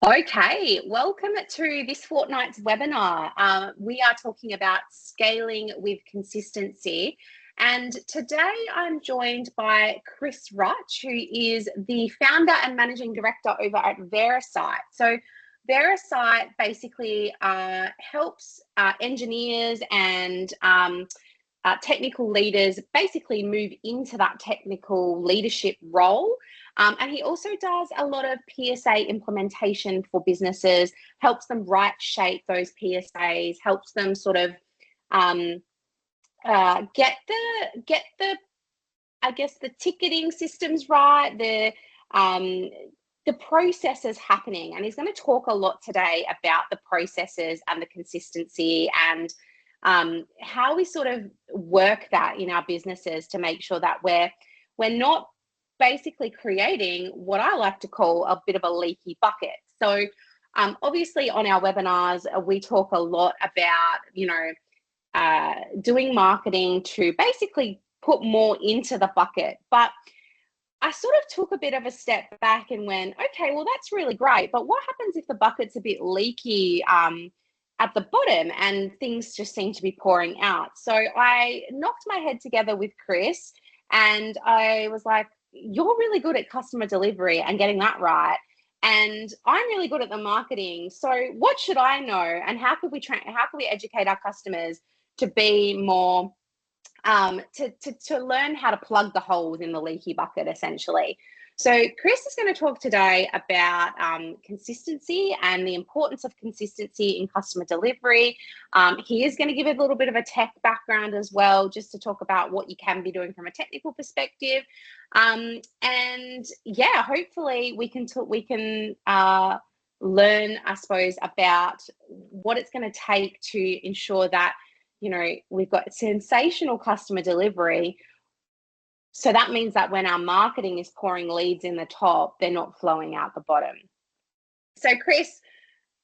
Okay, welcome to this fortnight's webinar. We are talking about scaling with consistency. And today I'm joined by Chris Rutch, who is the founder and managing director over at Verisight. So Verisight basically helps engineers and technical leaders basically move into that technical leadership role. And he also does a lot of PSA implementation for businesses, helps them right shape those PSAs, helps them sort of get the I guess the ticketing systems right, the processes happening. And he's going to talk a lot today about the processes and the consistency and how we sort of work that in our businesses to make sure that we're not basically creating what I like to call a bit of a leaky bucket. So obviously on our webinars, we talk a lot about, doing marketing to basically put more into the bucket. But I sort of took a bit of a step back and went, okay, well, that's really great. But what happens if the bucket's a bit leaky at the bottom and things just seem to be pouring out? So I knocked my head together with Chris and I was like, you're really good at customer delivery and getting that right. And I'm really good at the marketing. So what should I know? And how could we educate our customers to be more to learn how to plug the holes in the leaky bucket, essentially. So Chris is going to talk today about consistency and the importance of consistency in customer delivery. He is going to give a little bit of a tech background as well, just to talk about what you can be doing from a technical perspective. And yeah, hopefully we can learn, I suppose, about what it's going to take to ensure that we've got sensational customer delivery. So that means that when our marketing is pouring leads in the top, they're not flowing out the bottom. So Chris,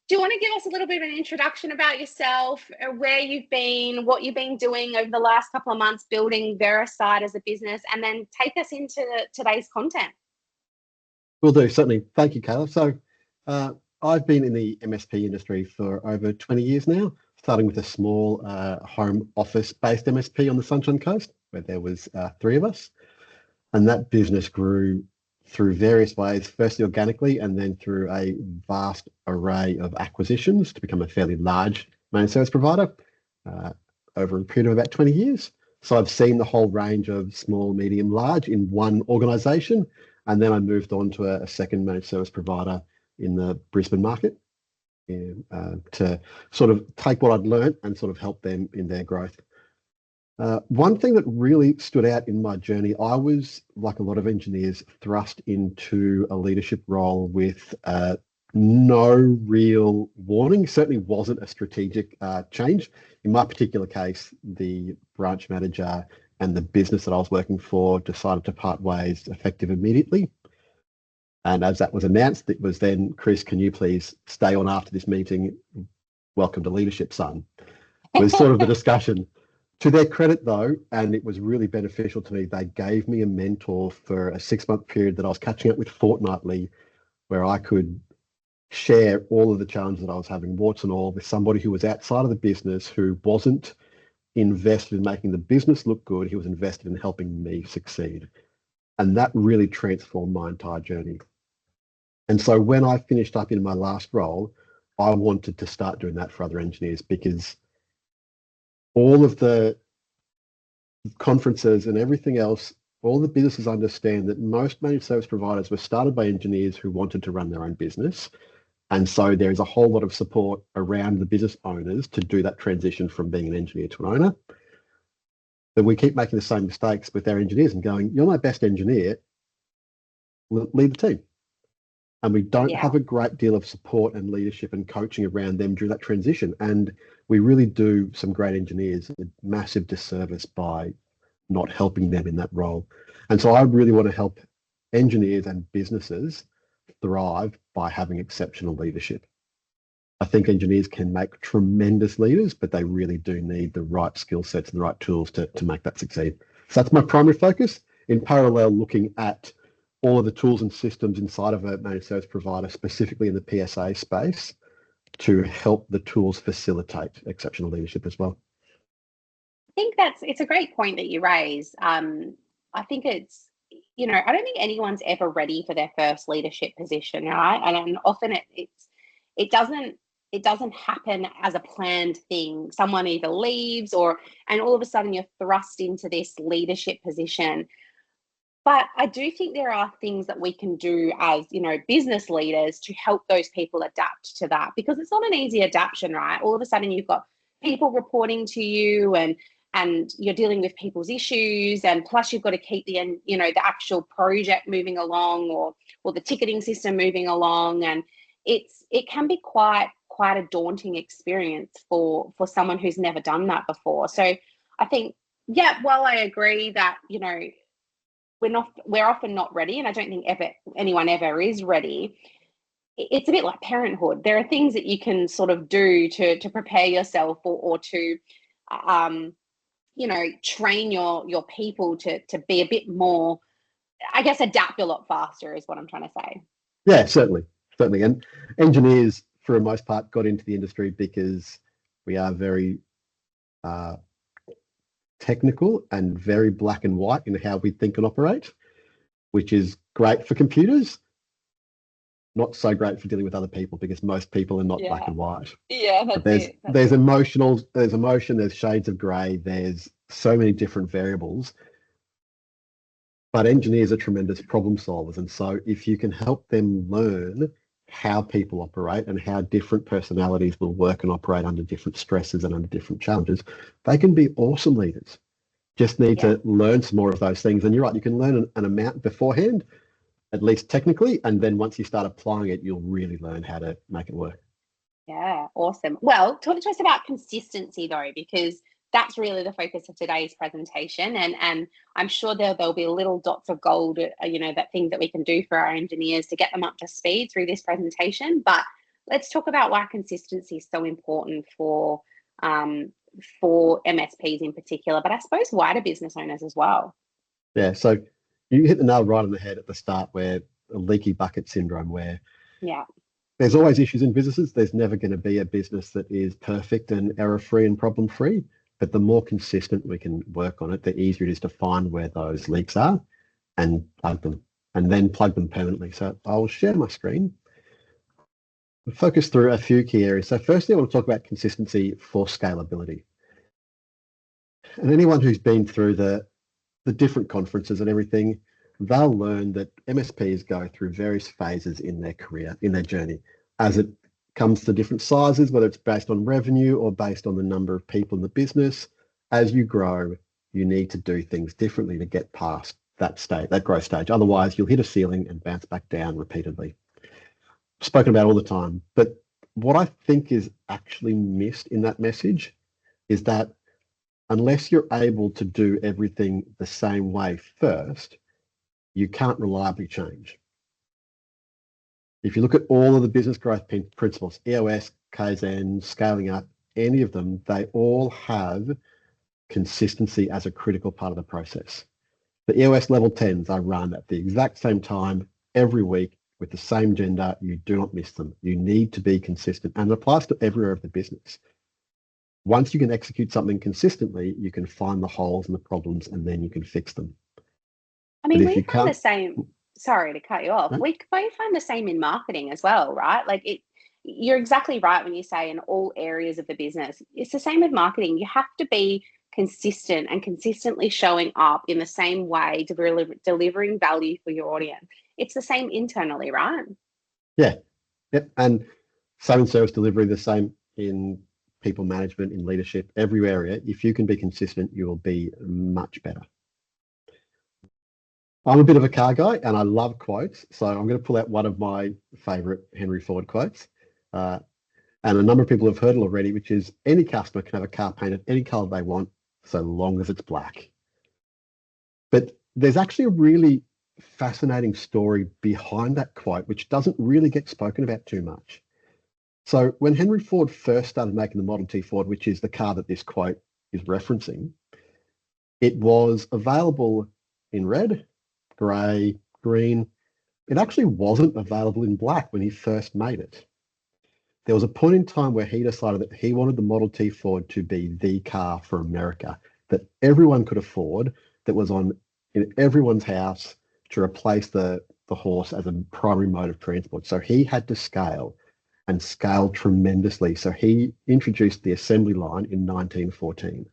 do you want to give us a little bit of an introduction about yourself, where you've been, what you've been doing over the last couple of months building Verisight as a business, and then take us into today's content? Will do, certainly. Thank you, Kayla. So I've been in the MSP industry for over 20 years now, starting with a small home office-based MSP on the Sunshine Coast, where there was 3 of us. And that business grew through various ways, firstly organically, and then through a vast array of acquisitions to become a fairly large managed service provider over a period of about 20 years. So I've seen the whole range of small, medium, large in one organisation. And then I moved on to a second managed service provider in the Brisbane market to sort of take what I'd learned and sort of help them in their growth. One thing that really stood out in my journey, I was, like a lot of engineers, thrust into a leadership role with no real warning. Certainly wasn't a strategic change. In my particular case, the branch manager and the business that I was working for decided to part ways effective immediately. And as that was announced, it was then, Chris, can you please stay on after this meeting? Welcome to leadership, son. It was sort of the discussion. To their credit, though, and it was really beneficial to me, they gave me a mentor for a 6-month period that I was catching up with fortnightly, where I could share all of the challenges that I was having, warts and all, with somebody who was outside of the business, who wasn't invested in making the business look good. He was invested in helping me succeed. And that really transformed my entire journey. And so when I finished up in my last role, I wanted to start doing that for other engineers, because all of the conferences and everything else, all the businesses understand that most managed service providers were started by engineers who wanted to run their own business. And so there is a whole lot of support around the business owners to do that transition from being an engineer to an owner. But we keep making the same mistakes with our engineers and going, you're my best engineer, lead the team. And we don't have a great deal of support and leadership and coaching around them during that transition. And we really do some great engineers a massive disservice by not helping them in that role. And so I really want to help engineers and businesses thrive by having exceptional leadership. I think engineers can make tremendous leaders, but they really do need the right skill sets and the right tools to make that succeed. So that's my primary focus. In parallel, looking at all of the tools and systems inside of a managed service provider, specifically in the PSA space, to help the tools facilitate exceptional leadership as well. I think it's a great point that you raise. I think it's, I don't think anyone's ever ready for their first leadership position, right? And often it doesn't happen as a planned thing. Someone either leaves and all of a sudden you're thrust into this leadership position. But I do think there are things that we can do as, business leaders to help those people adapt to that, because it's not an easy adaptation, right? All of a sudden you've got people reporting to you and you're dealing with people's issues, and plus you've got to keep the actual project moving along or the ticketing system moving along. And it can be quite a daunting experience for someone who's never done that before. So I think, while I agree that, we're often not ready, and I don't think anyone ever is ready. It's a bit like parenthood. There are things that you can sort of do to prepare yourself or to, train your people to be a bit more, I guess, adapt a lot faster is what I'm trying to say. Yeah, certainly. And engineers, for the most part, got into the industry because we are very technical and very black and white in how we think and operate, which is great for computers, not so great for dealing with other people, because most people are not black and white. Yeah, there's emotion, there's shades of grey, there's so many different variables. But engineers are tremendous problem solvers, and so if you can help them learn how people operate and how different personalities will work and operate under different stresses and under different challenges, they can be awesome leaders. Just need to learn some more of those things. And you're right, you can learn an amount beforehand, at least technically, and then once you start applying it, you'll really learn how to make it work. Yeah, awesome. Well, talk to us about consistency though, because that's really the focus of today's presentation. And I'm sure there'll be little dots of gold, that things that we can do for our engineers to get them up to speed through this presentation. But let's talk about why consistency is so important for MSPs in particular, but I suppose wider business owners as well. Yeah, so you hit the nail right on the head at the start, where a leaky bucket syndrome, where there's always issues in businesses. There's never going to be a business that is perfect and error-free and problem-free. But the more consistent we can work on it, the easier it is to find where those leaks are and plug them, and then plug them permanently. So I'll share my screen. We'll focus through a few key areas. So firstly, I want to talk about consistency for scalability. And anyone who's been through the different conferences and everything, they'll learn that MSPs go through various phases in their career, in their journey, as it comes to different sizes, whether it's based on revenue or based on the number of people in the business. As you grow, you need to do things differently to get past that stage, that growth stage. Otherwise, you'll hit a ceiling and bounce back down repeatedly. Spoken about all the time. But what I think is actually missed in that message is that unless you're able to do everything the same way first, you can't reliably change. If you look at all of the business growth principles, EOS, Kaizen, scaling up, any of them, they all have consistency as a critical part of the process. The EOS level 10s are run at the exact same time every week with the same agenda. You do not miss them. You need to be consistent, and it applies to every area of the business. Once you can execute something consistently, you can find the holes and the problems, and then you can fix them. I mean, we find the same. Sorry to cut you off. No? We find the same in marketing as well, right? Like you're exactly right when you say in all areas of the business. It's the same with marketing. You have to be consistent and consistently showing up in the same way, delivering value for your audience. It's the same internally, right? Yeah. Yep. And same in service delivery, the same in people management, in leadership, every area. If you can be consistent, you will be much better. I'm a bit of a car guy and I love quotes. So I'm going to pull out one of my favorite Henry Ford quotes. And a number of people have heard it already, which is, any customer can have a car painted any color they want, so long as it's black. But there's actually a really fascinating story behind that quote, which doesn't really get spoken about too much. So when Henry Ford first started making the Model T Ford, which is the car that this quote is referencing, it was available in red, grey, green, It actually wasn't available in black when he first made it. There was a point in time where he decided that he wanted the Model T Ford to be the car for America that everyone could afford, that was on in everyone's house to replace the horse as a primary mode of transport. So he had to scale and scale tremendously. So he introduced the assembly line in 1914.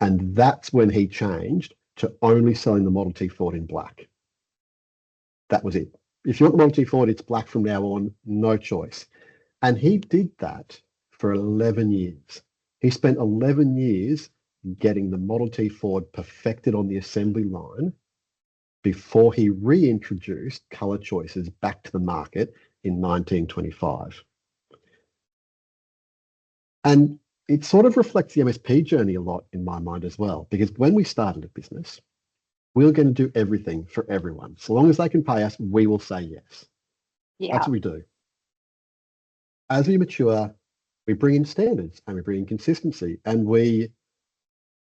And that's when he changed to only selling the Model T Ford in black. That was it. If you want the Model T Ford, it's black from now on, no choice. And he did that for 11 years. He spent 11 years getting the Model T Ford perfected on the assembly line before he reintroduced color choices back to the market in 1925. And it sort of reflects the MSP journey a lot in my mind as well, because when we started a business, we were going to do everything for everyone. So long as they can pay us, we will say yes. Yeah. That's what we do. As we mature, we bring in standards and we bring in consistency, and we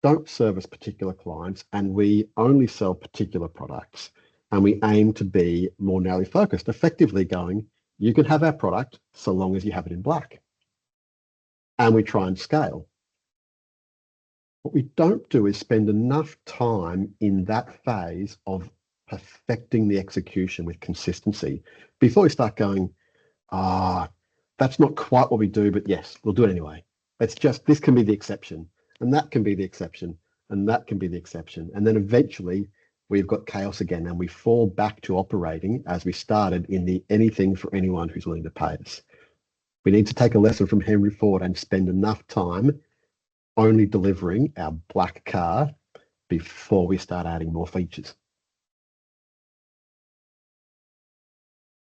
don't service particular clients, and we only sell particular products, and we aim to be more narrowly focused, effectively going, you can have our product so long as you have it in black. And we try and scale. What we don't do is spend enough time in that phase of perfecting the execution with consistency before we start going, that's not quite what we do, but yes, we'll do it anyway. This can be the exception, and that can be the exception, and that can be the exception. And then eventually we've got chaos again, and we fall back to operating as we started in the anything for anyone who's willing to pay us. We need to take a lesson from Henry Ford and spend enough time only delivering our black car before we start adding more features.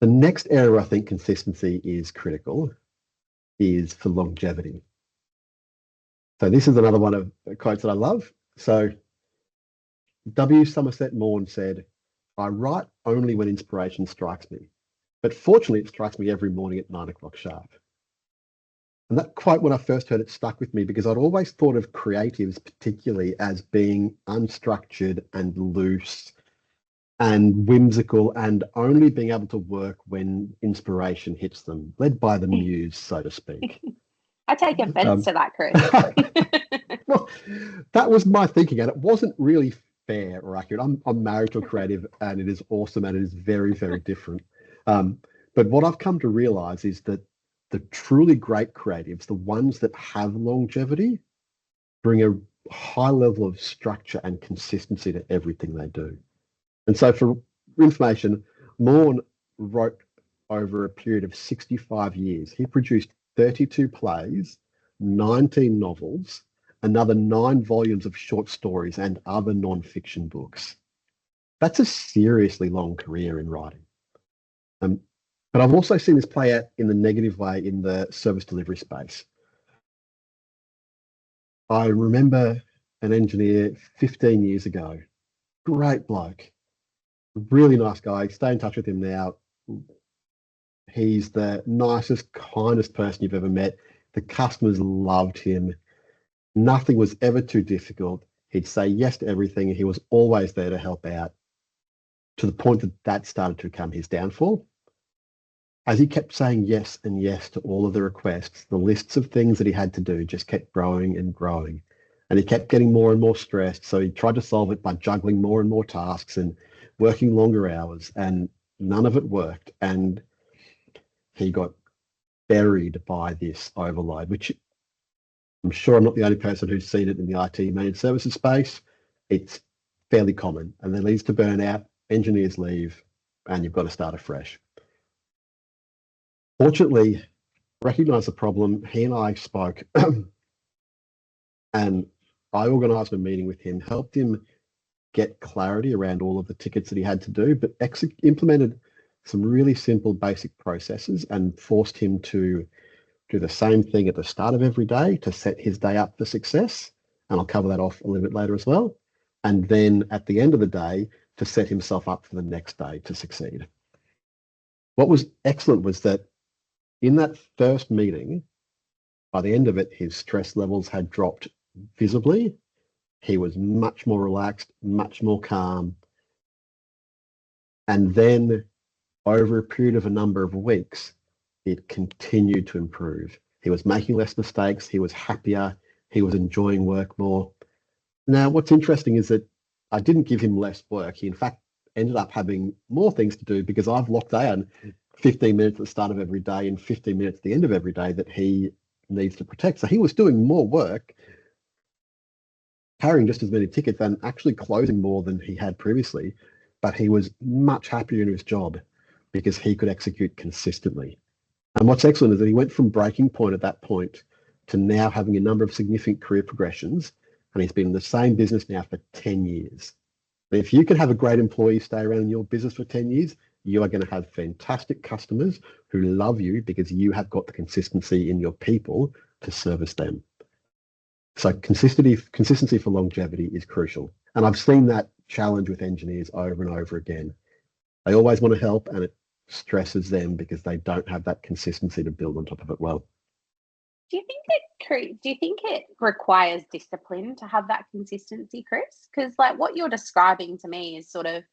The next area I think consistency is critical is for longevity. So this is another one of the quotes that I love. So W. Somerset Maugham said, I write only when inspiration strikes me, but fortunately it strikes me every morning at 9 o'clock sharp. And that quote, when I first heard it, stuck with me because I'd always thought of creatives particularly as being unstructured and loose and whimsical and only being able to work when inspiration hits them, led by the muse, so to speak. I take offense to that, Chris. Well, that was my thinking, and it wasn't really fair or accurate. I'm married to a creative, and it is awesome, and it is very, very different. But what I've come to realize is that the truly great creatives, the ones that have longevity, bring a high level of structure and consistency to everything they do. And so for information, Morn wrote over a period of 65 years. He produced 32 plays, 19 novels, another 9 volumes of short stories and other non-fiction books. That's a seriously long career in writing. But I've also seen this play out in the negative way in the service delivery space. I remember an engineer 15 years ago, great bloke, really nice guy. Stay in touch with him now. He's the nicest, kindest person you've ever met. The customers loved him. Nothing was ever too difficult. He'd say yes to everything. He was always there to help out, to the point that that started to become his downfall. As he kept saying yes and yes to all of the requests, the lists of things that he had to do just kept growing and growing. And he kept getting more and more stressed. So he tried to solve it by juggling more and more tasks and working longer hours, and none of it worked. And he got buried by this overload, which I'm sure I'm not the only person who's seen it in the IT managed services space. It's fairly common, and that leads to burnout. Engineers leave, and you've got to start afresh. Fortunately, recognized the problem. He and I spoke, and I organised a meeting with him, helped him get clarity around all of the tickets that he had to do, but implemented some really simple basic processes and forced him to do the same thing at the start of every day to set his day up for success. And I'll cover that off a little bit later as well. And then at the end of the day, to set himself up for the next day to succeed. What was excellent was that in that first meeting, by the end of it, his stress levels had dropped visibly. He was much more relaxed, much more calm. And then over a period of a number of weeks, it continued to improve. He was making less mistakes. He was happier. He was enjoying work more. Now, what's interesting is that I didn't give him less work. He, in fact, ended up having more things to do because I've locked down 15 minutes at the start of every day and 15 minutes at the end of every day that he needs to protect. So he was doing more work, carrying just as many tickets and actually closing more than he had previously. But he was much happier in his job because he could execute consistently. And what's excellent is that he went from breaking point at that point to now having a number of significant career progressions. And he's been in the same business now for 10 years. And if you can have a great employee stay around in your business for 10 years, you are going to have fantastic customers who love you because you have got the consistency in your people to service them. So consistency for longevity is crucial. And I've seen that challenge with engineers over and over again. They always want to help and it stresses them because they don't have that consistency to build on top of it well. Do you think it requires discipline to have that consistency, Chris? Because like what you're describing to me is sort of,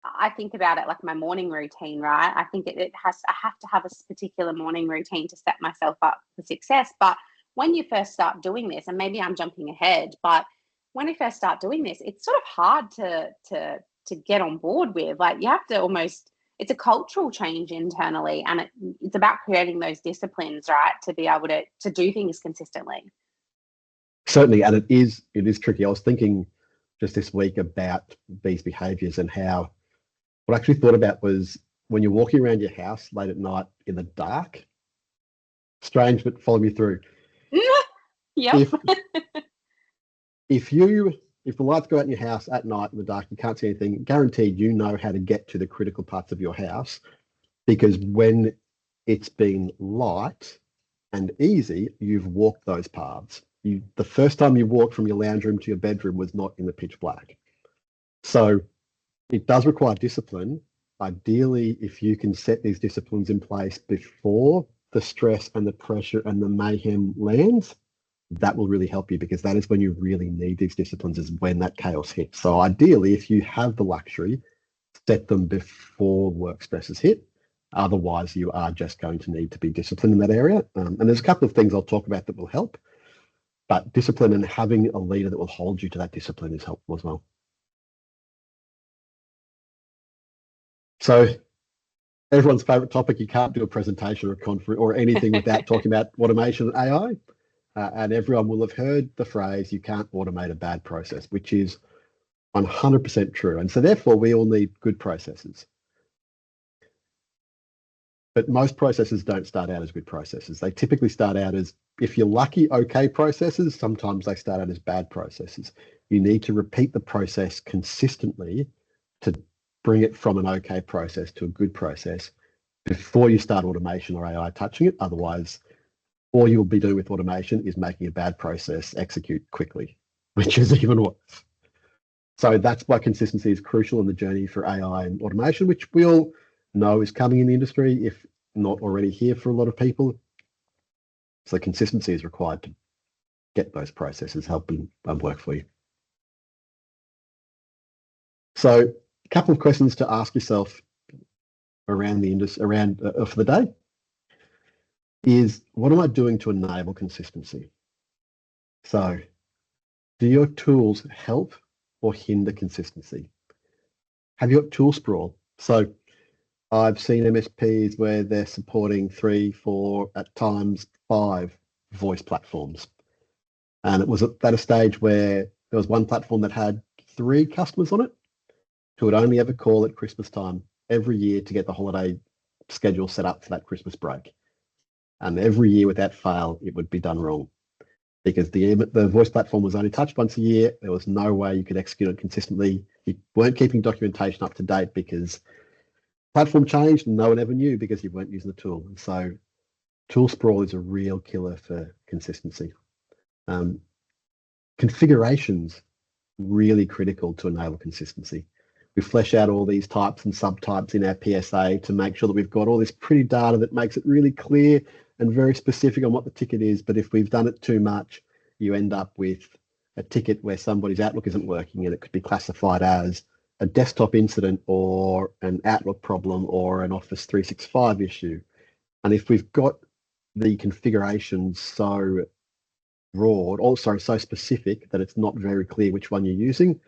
I think about it like my morning routine, right? I think I have to have a particular morning routine to set myself up for success. But when you first start doing this, and maybe I'm jumping ahead, but when you first start doing this, it's sort of hard to get on board with. Like you have to almost, it's a cultural change internally, and it's about creating those disciplines, right, to be able to do things consistently. Certainly, and it is tricky. I was thinking just this week about these behaviours and how what I actually thought about was when you're walking around your house late at night in the dark. Strange, but follow me through. Yep. If the lights go out in your house at night in the dark, you can't see anything, guaranteed you know how to get to the critical parts of your house because when it's been light and easy, you've walked those paths. The first time you walked from your lounge room to your bedroom was not in the pitch black. So it does require discipline. Ideally, if you can set these disciplines in place before the stress and the pressure and the mayhem lands, that will really help you because that is when you really need these disciplines, is when that chaos hits. So ideally, if you have the luxury, set them before work stresses hit. Otherwise, you are just going to need to be disciplined in that area. And there's a couple of things I'll talk about that will help, but discipline and having a leader that will hold you to that discipline is helpful as well. So everyone's favorite topic, you can't do a presentation or a conference or anything without talking about automation and AI. And everyone will have heard the phrase, you can't automate a bad process, which is 100% true. And so therefore, we all need good processes. But most processes don't start out as good processes. They typically start out as, if you're lucky, okay processes. Sometimes they start out as bad processes. You need to repeat the process consistently to bring it from an okay process to a good process before you start automation or AI touching it. Otherwise, all you'll be doing with automation is making a bad process execute quickly, which is even worse. So that's why consistency is crucial in the journey for AI and automation, which we all know is coming in the industry, if not already here for a lot of people. So consistency is required to get those processes helping work for you. So a couple of questions to ask yourself around the industry, for the day is, what am I doing to enable consistency? So do your tools help or hinder consistency? Have you got tool sprawl? So I've seen MSPs where they're supporting 3, 4, at times 5 voice platforms. And it was at a stage where there was one platform that had 3 customers on it who would only ever call at Christmas time every year to get the holiday schedule set up for that Christmas break. And every year without fail, it would be done wrong because the voice platform was only touched once a year. There was no way you could execute it consistently. You weren't keeping documentation up to date because platform changed and no one ever knew because you weren't using the tool. And so tool sprawl is a real killer for consistency. Configurations, really critical to enable consistency. We flesh out all these types and subtypes in our PSA to make sure that we've got all this pretty data that makes it really clear and very specific on what the ticket is. But if we've done it too much, you end up with a ticket where somebody's Outlook isn't working and it could be classified as a desktop incident or an Outlook problem or an Office 365 issue. And if we've got the configuration so broad, or sorry, so specific that it's not very clear which one you're using,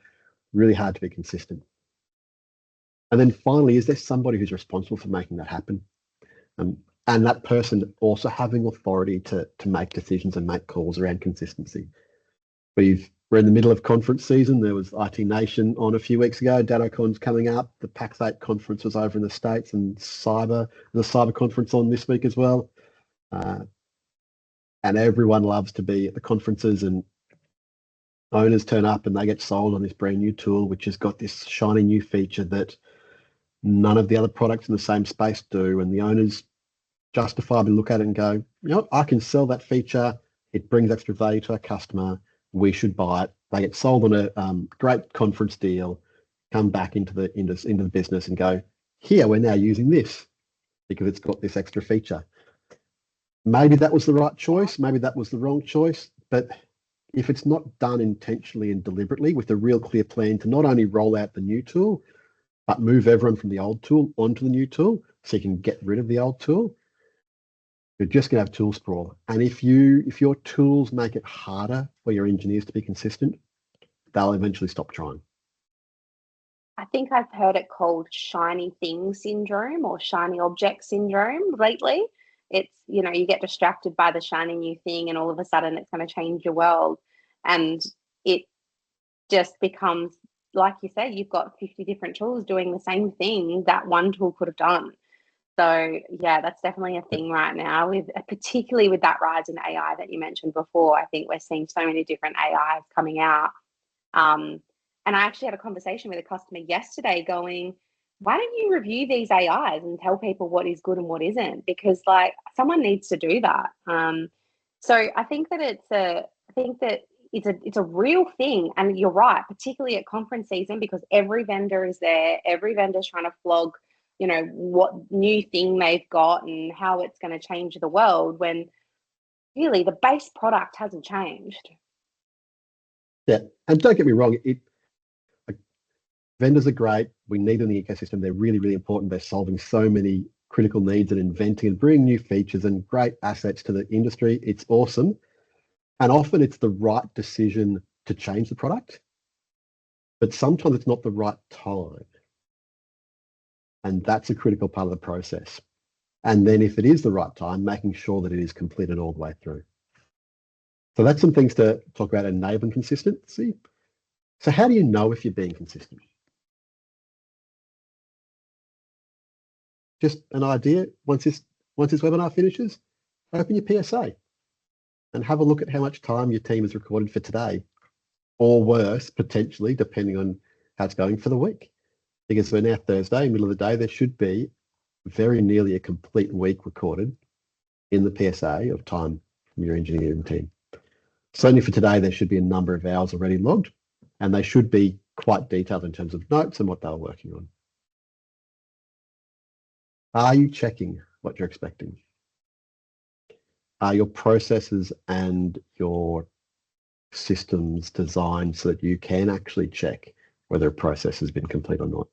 really hard to be consistent. And then finally, is there somebody who's responsible for making that happen? And that person also having authority to make decisions and make calls around consistency. We're in the middle of conference season. There was IT Nation on a few weeks ago. DataCon's coming up. The PAX 8 conference was over in the States, and the cyber conference on this week as well. And everyone loves to be at the conferences, and owners turn up and they get sold on this brand new tool, which has got this shiny new feature that none of the other products in the same space do. And the owners justifiably look at it and go, you know, I can sell that feature. It brings extra value to our customer. We should buy it. They get sold on a great conference deal, come back into the business and go, here, we're now using this because it's got this extra feature. Maybe that was the right choice. Maybe that was the wrong choice. But if it's not done intentionally and deliberately with a real clear plan to not only roll out the new tool, but move everyone from the old tool onto the new tool so you can get rid of the old tool, you're just going to have tool sprawl. And if your tools make it harder for your engineers to be consistent, they'll eventually stop trying. I think I've heard it called shiny thing syndrome or shiny object syndrome lately. It's, you know, you get distracted by the shiny new thing and all of a sudden it's going to change your world. And it just becomes, like you say, you've got 50 different tools doing the same thing that one tool could have done. So yeah, that's definitely a thing right now, with particularly with that rise in AI that you mentioned before. I think we're seeing so many different AIs coming out. And I actually had a conversation with a customer yesterday going, why don't you review these AIs and tell people what is good and what isn't? Because like someone needs to do that. So I think that it's a real thing. And you're right, particularly at conference season, because every vendor is there. Every vendor's trying to flog, you know, what new thing they've got and how it's going to change the world, when really the base product hasn't changed. Yeah, and don't get me wrong, vendors are great. We need them in the ecosystem. They're really, really important. They're solving so many critical needs and inventing and bringing new features and great assets to the industry. It's awesome. And often it's the right decision to change the product, but sometimes it's not the right time. And that's a critical part of the process. And then if it is the right time, making sure that it is completed all the way through. So that's some things to talk about enabling consistency. So how do you know if you're being consistent? Just an idea, once this webinar finishes, open your PSA and have a look at how much time your team has recorded for today, or worse, potentially, depending on how it's going for the week. Because we're now Thursday, middle of the day, there should be very nearly a complete week recorded in the PSA of time from your engineering team. Certainly for today, there should be a number of hours already logged, and they should be quite detailed in terms of notes and what they were working on. Are you checking what you're expecting? Are your processes and your systems designed so that you can actually check whether a process has been complete or not?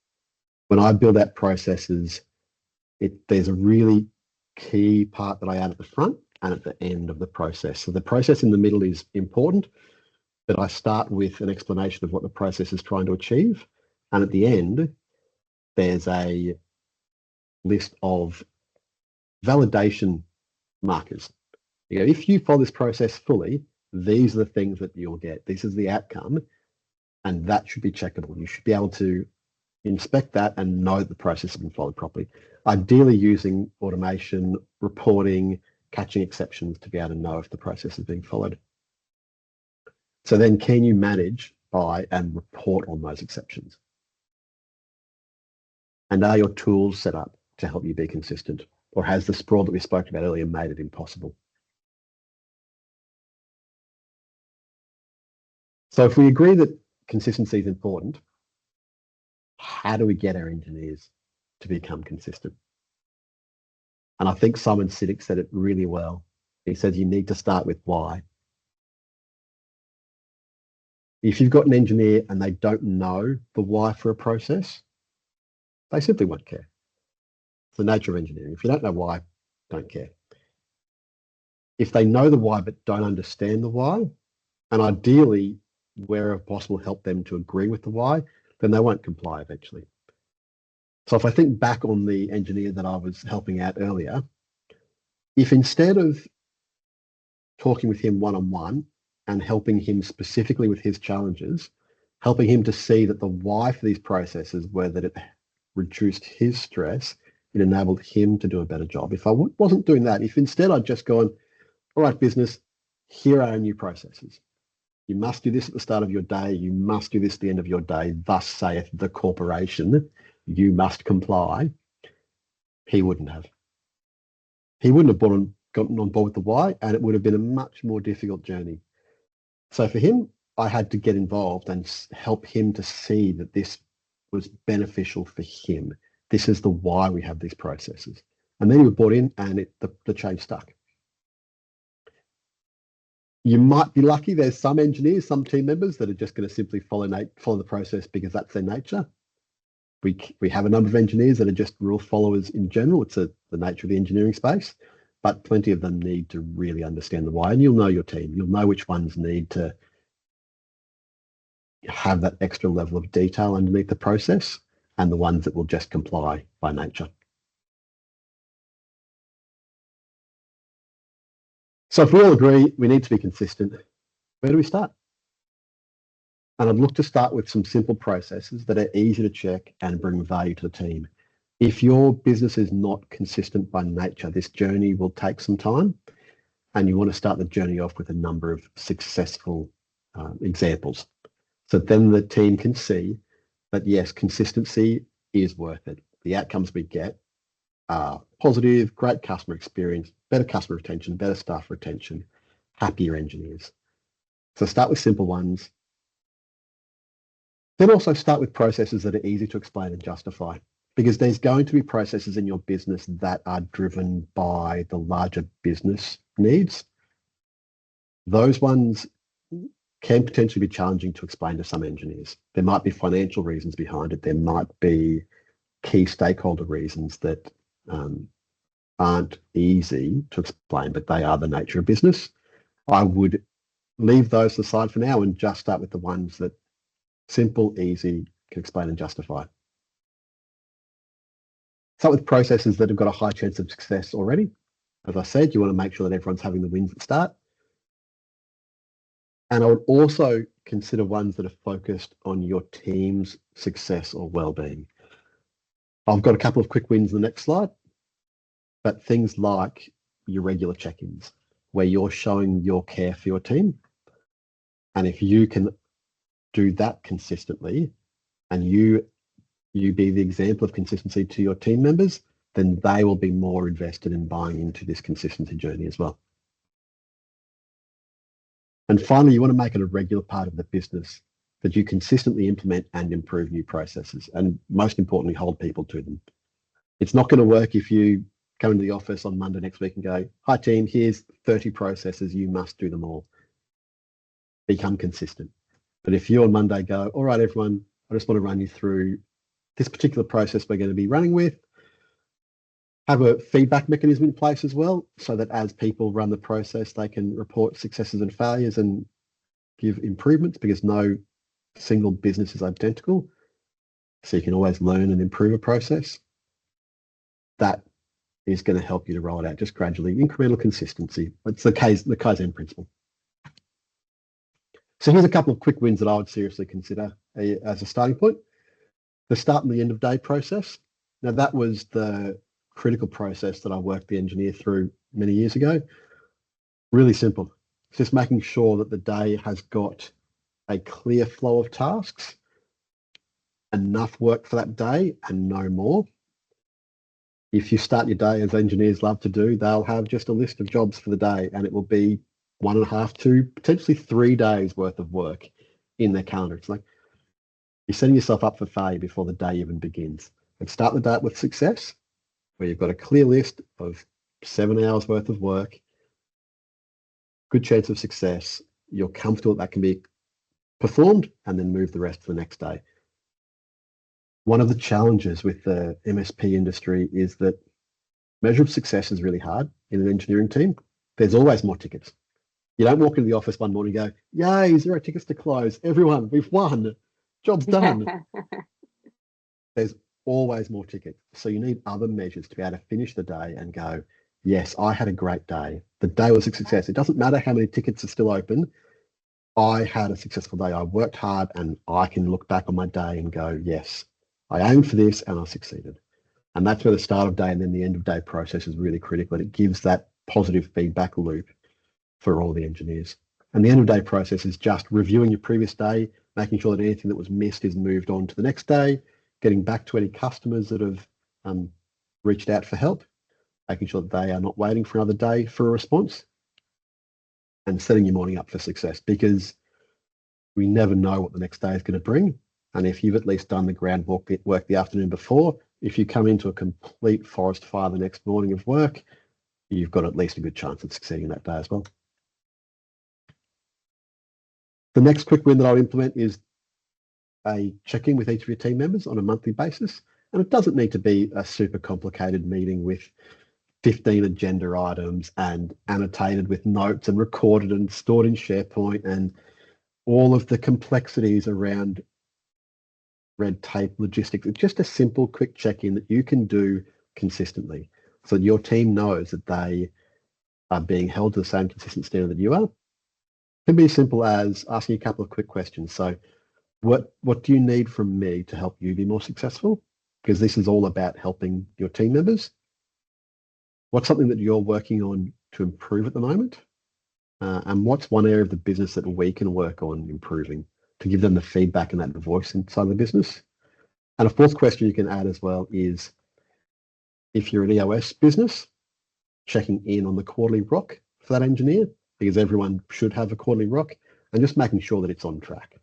When I build out processes, there's a really key part that I add at the front and at the end of the process. So the process in the middle is important, but I start with an explanation of what the process is trying to achieve. And at the end, there's a list of validation markers. You know, if you follow this process fully, these are the things that you'll get. This is the outcome, and that should be checkable. You should be able to inspect that and know that the process has been followed properly. Ideally using automation, reporting, catching exceptions to be able to know if the process is being followed. So then can you manage by and report on those exceptions? And are your tools set up to help you be consistent? Or has the sprawl that we spoke about earlier made it impossible? So if we agree that consistency is important, how do we get our engineers to become consistent? And I think Simon Sinek said it really well. He says you need to start with why. If you've got an engineer and they don't know the why for a process, they simply won't care. It's the nature of engineering. If you don't know why, don't care. If they know the why but don't understand the why, and ideally, wherever possible, help them to agree with the why, then they won't comply eventually. So if I think back on the engineer that I was helping out earlier, if instead of talking with him one-on-one and helping him specifically with his challenges, helping him to see that the why for these processes were that it reduced his stress, it enabled him to do a better job. If I wasn't doing that, if instead I'd just gone, all right, business, here are our new processes. You must do this at the start of your day. You must do this at the end of your day. Thus saith the corporation. You must comply. He wouldn't have. He wouldn't have gotten on board with the why, and it would have been a much more difficult journey. So for him, I had to get involved and help him to see that this was beneficial for him. This is the why we have these processes. And then he was brought in and the change stuck. You might be lucky. There's some engineers, some team members that are just going to simply follow the process because that's their nature. We have a number of engineers that are just rule followers in general. It's the nature of the engineering space, but plenty of them need to really understand the why. And you'll know your team. You'll know which ones need to have that extra level of detail underneath the process and the ones that will just comply by nature. So if we all agree we need to be consistent, where do we start? And I'd look to start with some simple processes that are easy to check and bring value to the team. If your business is not consistent by nature, this journey will take some time, and you want to start the journey off with a number of successful examples. So then the team can see that, yes, consistency is worth it. The outcomes we get are positive, great customer experience, better customer retention, better staff retention, happier engineers. So start with simple ones. Then also start with processes that are easy to explain and justify, because there's going to be processes in your business that are driven by the larger business needs. Those ones can potentially be challenging to explain to some engineers. There might be financial reasons behind it. There might be key stakeholder reasons that aren't easy to explain, but they are the nature of business. I would leave those aside for now and just start with the ones that simple, easy, can explain and justify. Start with processes that have got a high chance of success already. As I said, you want to make sure that everyone's having the wins at the start. And I would also consider ones that are focused on your team's success or well-being. I've got a couple of quick wins in the next slide, but things like your regular check-ins, where you're showing your care for your team. And if you can do that consistently and you be the example of consistency to your team members, then they will be more invested in buying into this consistency journey as well. And finally, you want to make it a regular part of the business that you consistently implement and improve new processes, and most importantly, hold people to them. It's not going to work if you come into the office on Monday next week and go, hi team, here's 30 processes, you must do them all. Become consistent. But if you on Monday go, all right, everyone, I just want to run you through this particular process we're going to be running with, have a feedback mechanism in place as well, so that as people run the process, they can report successes and failures and give improvements, because no single business is identical. So you can always learn and improve a process. That is going to help you to roll it out just gradually, incremental consistency. It's the Kaizen principle. So here's a couple of quick wins that I would seriously consider as a starting point. The start and the end of day process. Now that was the critical process that I worked the engineer through many years ago. Really simple. It's just making sure that the day has got a clear flow of tasks, enough work for that day and no more. If you start your day, as engineers love to do, they'll have just a list of jobs for the day, and it will be 1.5 to potentially 3 days worth of work in their calendar. It's like you're setting yourself up for failure before the day even begins. And start the day with success, where you've got a clear list of 7 hours worth of work, good chance of success. You're comfortable that can be performed and then move the rest to the next day. One of the challenges with the MSP industry is that measure of success is really hard in an engineering team. There's always more tickets. You don't walk into the office one morning and go, yay, 0 tickets to close. Everyone, we've won. Job's done. There's always more tickets. So you need other measures to be able to finish the day and go, yes, I had a great day. The day was a success. It doesn't matter how many tickets are still open. I had a successful day. I worked hard and I can look back on my day and go, yes, I aimed for this and I succeeded. And that's where the start of day and then the end of day process is really critical. And it gives that positive feedback loop for all the engineers. And the end of day process is just reviewing your previous day, making sure that anything that was missed is moved on to the next day, getting back to any customers that have reached out for help, making sure that they are not waiting for another day for a response, and setting your morning up for success, because we never know what the next day is going to bring. And if you've at least done the groundwork work the afternoon before, if you come into a complete forest fire the next morning of work, you've got at least a good chance of succeeding that day as well. The next quick win that I'll implement is a check-in with each of your team members on a monthly basis. And it doesn't need to be a super complicated meeting with 15 agenda items and annotated with notes and recorded and stored in SharePoint and all of the complexities around red tape logistics. It's just a simple, quick check-in that you can do consistently so that your team knows that they are being held to the same consistent standard that you are. It can be as simple as asking a couple of quick questions. So what do you need from me to help you be more successful? Because this is all about helping your team members. What's something that you're working on to improve at the moment? And what's one area of the business that we can work on improving to give them the feedback and that voice inside the business? And a fourth question you can add as well is, if you're an EOS business, checking in on the quarterly ROC for that engineer, because everyone should have a quarterly ROC, and just making sure that it's on track.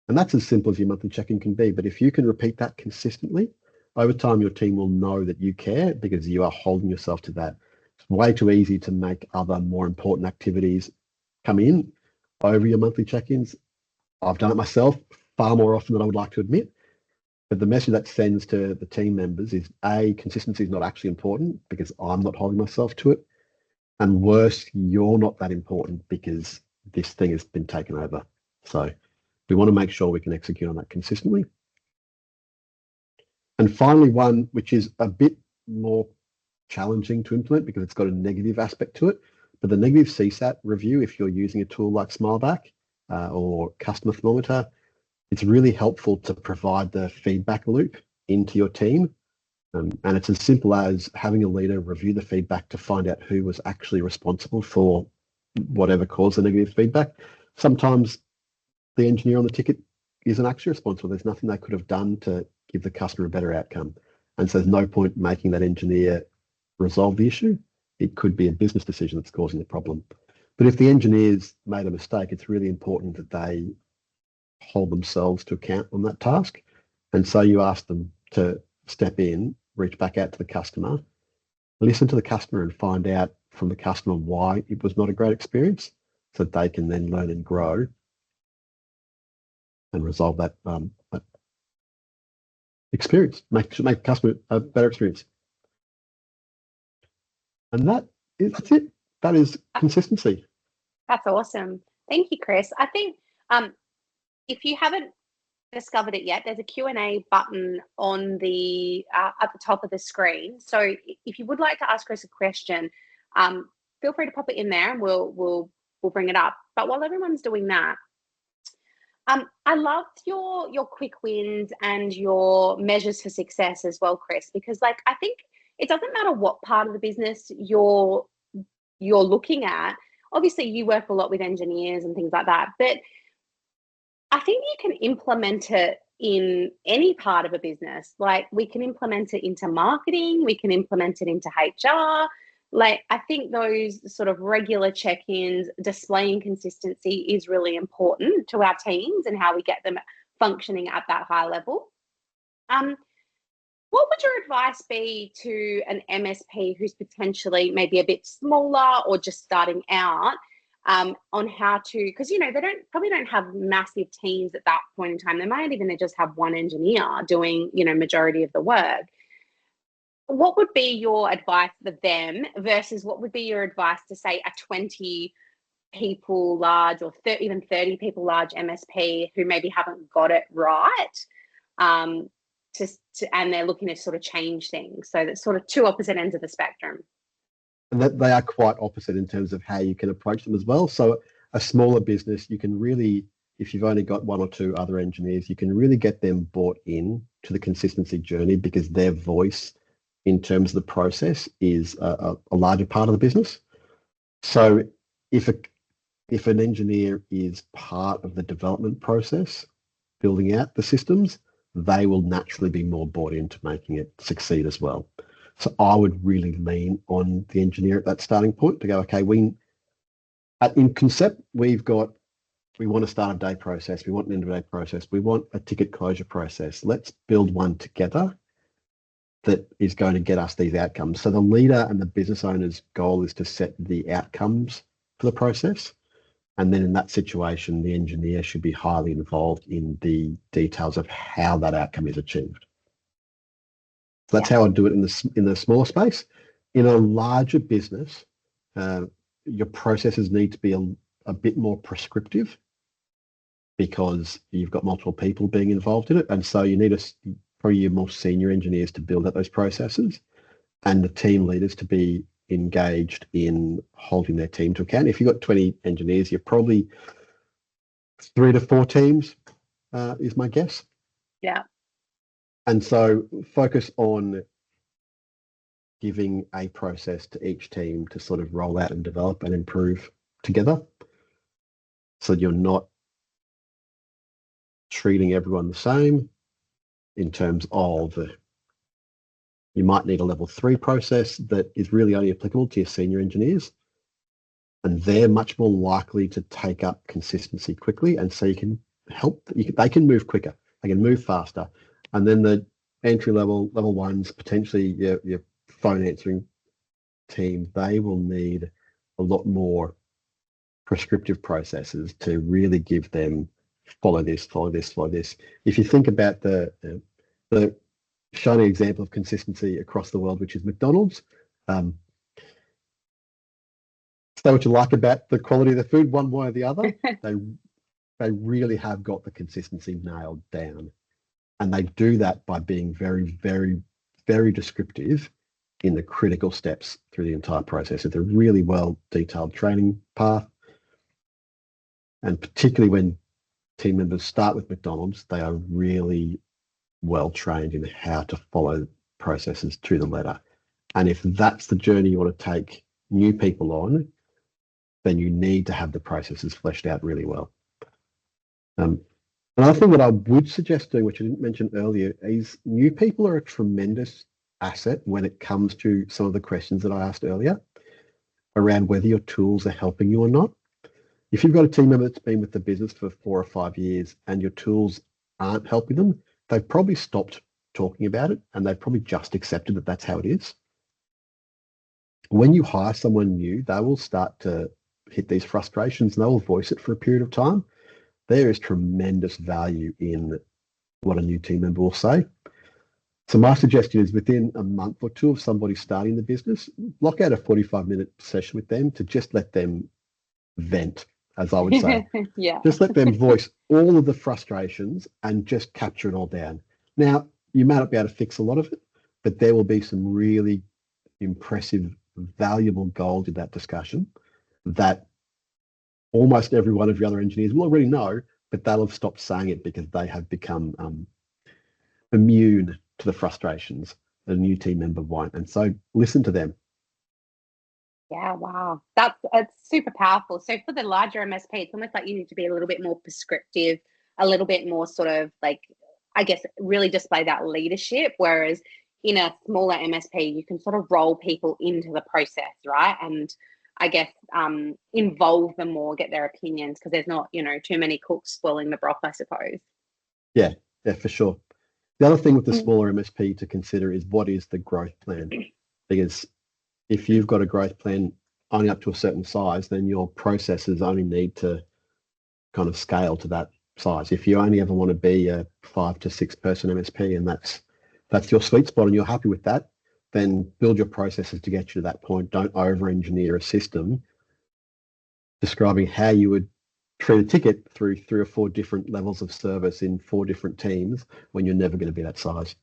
And that's as simple as your monthly check-in can be. But if you can repeat that consistently, over time, your team will know that you care because you are holding yourself to that. It's way too easy to make other more important activities come in over your monthly check-ins. I've done it myself far more often than I would like to admit. But the message that sends to the team members is, A, consistency is not actually important because I'm not holding myself to it. And worse, you're not that important because this thing has been taken over. So we want to make sure we can execute on that consistently. And finally, one which is a bit more challenging to implement because it's got a negative aspect to it, but the negative CSAT review, if you're using a tool like Smileback or Customer Thermometer, it's really helpful to provide the feedback loop into your team. And it's as simple as having a leader review the feedback to find out who was actually responsible for whatever caused the negative feedback. Sometimes the engineer on the ticket isn't actually responsible. There's nothing they could have done to give the customer a better outcome. And so there's no point making that engineer resolve the issue. It could be a business decision that's causing the problem. But if the engineers made a mistake, it's really important that they hold themselves to account on that task. And so you ask them to step in, reach back out to the customer, listen to the customer and find out from the customer why it was not a great experience so that they can then learn and grow and resolve that experience, make the customer a better experience. And that's it. That is consistency. That's awesome. Thank you, Chris. I think if you haven't discovered it yet, there's a Q&A button on the at the top of the screen. So if you would like to ask Chris a question, feel free to pop it in there and we'll bring it up. But while everyone's doing that, I loved your quick wins and your measures for success as well, Chris, because like I think it doesn't matter what part of the business you're looking at. Obviously, you work a lot with engineers and things like that, but I think you can implement it in any part of a business. Like we can implement it into marketing, we can implement it into HR. Like I think those sort of regular check-ins, displaying consistency is really important to our teams and how we get them functioning at that high level. What would your advice be to an MSP who's potentially maybe a bit smaller or just starting out? on how to, because they probably don't have massive teams at that point in time. They might even just have one engineer doing majority of the work. What would be your advice for them versus what would be your advice to, say, a 20 people large or even 30 people large MSP who maybe haven't got it right, and they're looking to sort of change things? So that's sort of two opposite ends of the spectrum. And that they are quite opposite in terms of how you can approach them as well. So a smaller business, you can really, if you've only got one or two other engineers, you can really get them bought in to the consistency journey because their voice in terms of the process is a larger part of the business. So if an engineer is part of the development process, building out the systems, they will naturally be more bought into making it succeed as well. So I would really lean on the engineer at that starting point to go, okay, in concept, we want to start a day process. We want an end of day process. We want a ticket closure process. Let's build one together that is going to get us these outcomes. So the leader and the business owner's goal is to set the outcomes for the process. And then in that situation, the engineer should be highly involved in the details of how that outcome is achieved. So that's how I'd do it in the smaller space. In a larger business, your processes need to be a bit more prescriptive because you've got multiple people being involved in it. And so you need probably your more senior engineers to build out those processes and the team leaders to be engaged in holding their team to account. If you've got 20 engineers, you're probably 3 to 4 teams, is my guess. Yeah. And so focus on giving a process to each team to sort of roll out and develop and improve together. So you're not treating everyone the same in terms of you might need a level 3 process that is really only applicable to your senior engineers. And they're much more likely to take up consistency quickly. And so you can help, they can move quicker, they can move faster. And then the entry level ones, potentially your phone answering team, they will need a lot more prescriptive processes to really give them follow this. If you think about the shining example of consistency across the world, which is McDonald's, say what you like about the quality of the food, one way or the other, they really have got the consistency nailed down. And they do that by being very, very, very descriptive in the critical steps through the entire process. It's a really well detailed training path. And particularly when team members start with McDonald's, they are really well trained in how to follow processes to the letter. And if that's the journey you want to take new people on, then you need to have the processes fleshed out really well. Another thing that I would suggest doing, which I didn't mention earlier, is new people are a tremendous asset when it comes to some of the questions that I asked earlier around whether your tools are helping you or not. If you've got a team member that's been with the business for 4 or 5 years and your tools aren't helping them, they've probably stopped talking about it and they've probably just accepted that that's how it is. When you hire someone new, they will start to hit these frustrations and they will voice it for a period of time. There is tremendous value in what a new team member will say. So my suggestion is within a month or two of somebody starting the business, lock out a 45-minute session with them to just let them vent, as I would say. Yeah. Just let them voice all of the frustrations and just capture it all down. Now, you may not be able to fix a lot of it, but there will be some really impressive, valuable gold in that discussion that almost every one of your other engineers will already know, but they'll have stopped saying it because they have become immune to the frustrations that a new team member won't. And so listen to them. Yeah, wow. It's super powerful. So for the larger MSP, it's almost like you need to be a little bit more prescriptive, a little bit more sort of like, I guess, really display that leadership. Whereas in a smaller MSP, you can sort of roll people into the process, right? And I guess involve them more, get their opinions, because there's not, too many cooks spoiling the broth, I suppose. Yeah, for sure. The other thing with the smaller MSP to consider is what is the growth plan? Because if you've got a growth plan, only up to a certain size, then your processes only need to kind of scale to that size. If you only ever want to be a 5 to 6 person MSP and that's your sweet spot and you're happy with that, then build your processes to get you to that point. Don't over-engineer a system describing how you would treat a ticket through 3 or 4 different levels of service in 4 different teams when you're never going to be that size.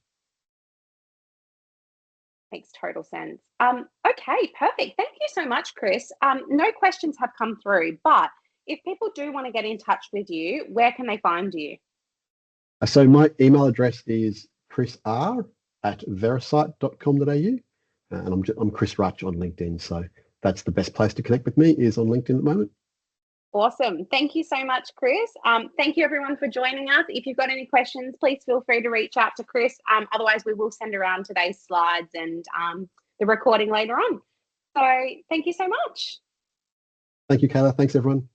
Makes total sense. Okay, perfect. Thank you so much, Chris. No questions have come through, but if people do want to get in touch with you, where can they find you? So my email address is chrisr@verisight.com.au, and I'm Chris Rutch on LinkedIn. So that's the best place to connect with me, is on LinkedIn at the moment. Awesome. Thank you so much, Chris. Thank you everyone for joining us. If you've got any questions, please feel free to reach out to Chris. Otherwise, we will send around today's slides and the recording later on. So thank you so much. Thank you, Kayla. Thanks, everyone.